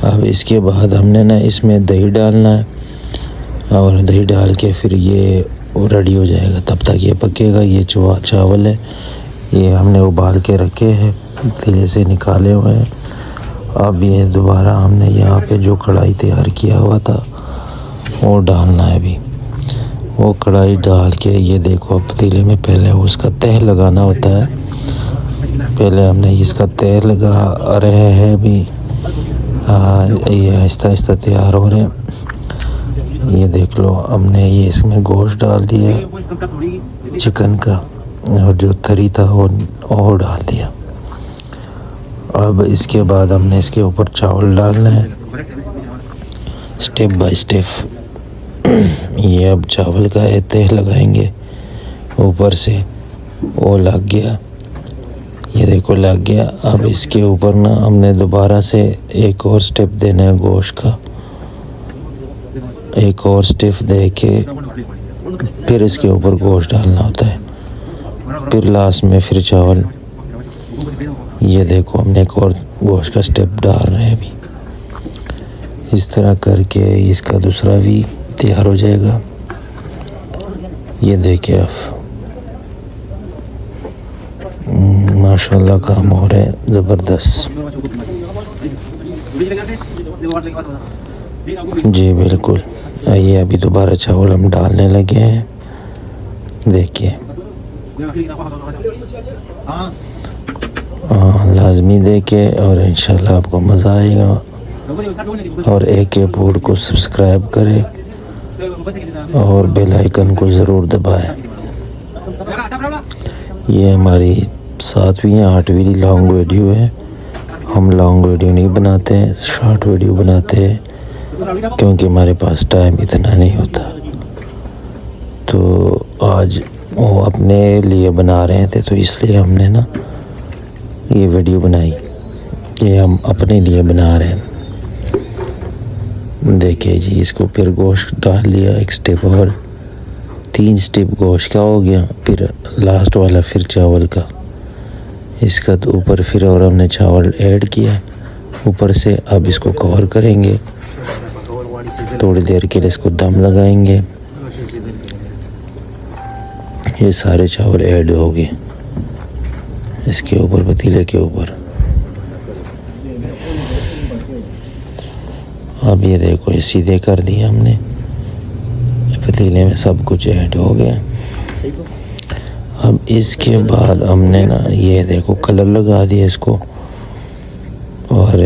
अब इसके बाद हमने ना इसमें दही डालना है और दही डाल के फिर ये रेडी हो जाएगा। तब तक ये पकेगा। ये चावल है, ये हमने उबाल के रखे हैं, तेले से निकाले हुए हैं। अब ये दोबारा हमने यहाँ पे जो कढ़ाई तैयार किया हुआ था वो डालना है। अभी वो कढ़ाई डाल के ये देखो, पतीले में पहले उसका तह लगाना होता है। पहले हमने इसका तह लगा रहे हैं। अभी ये आहिस्ता आहिस्ता तैयार हो रहे हैं। ये देख लो, हमने ये इसमें गोश्त डाल दिया चिकन का, और जो तरी था वो डाल दिया। अब इसके बाद हमने इसके ऊपर चावल डालना है स्टेप बाय स्टेप। ये अब चावल का तह लगाएंगे ऊपर से। वो लग गया, ये देखो लग गया। अब इसके ऊपर ना हमने दोबारा से एक और स्टेप देना है गोश्त का। एक और स्टेप दे के फिर इसके ऊपर गोश्त डालना होता है, फिर लास्ट में फिर चावल। ये देखो, हमने एक और गोश्त का स्टेप डाल रहे हैं अभी। इस तरह करके इसका दूसरा भी तैयार हो जाएगा। ये देखिए आप, माशाल्लाह काम हो रहा है ज़बरदस्त। जी बिल्कुल। आइए अभी दोबारा चावल हम डालने लगे हैं। देखिए लाजमी देखे और इंशाल्लाह आपको मज़ा आएगा। और AK बोर्ड को सब्सक्राइब करें और बेल आइकन को ज़रूर दबाएं। ये हमारी 7वीं या 8वीं लॉन्ग वीडियो है। हम लॉन्ग वीडियो नहीं बनाते हैं, शॉर्ट वीडियो बनाते हैं, क्योंकि हमारे पास टाइम इतना नहीं होता। तो आज वो अपने लिए बना रहे थे, तो इसलिए हमने ना ये वीडियो बनाई कि हम अपने लिए बना रहे हैं। देखिए जी, इसको फिर गोश्त डाल दिया एक स्टेप और, 3 स्टेप गोश्त का हो गया, फिर लास्ट वाला फिर चावल का। इसका तो ऊपर फिर और हमने चावल ऐड किया ऊपर से। अब इसको कवर करेंगे, थोड़ी देर के लिए इसको दम लगाएंगे। ये सारे चावल ऐड हो गए इसके ऊपर, पतीले के ऊपर। अब ये देखो, ये सीधे कर दिया हमने, पतीले में सब कुछ ऐड हो गया। अब इसके बाद हमने ना ये देखो कलर लगा दिया इसको, और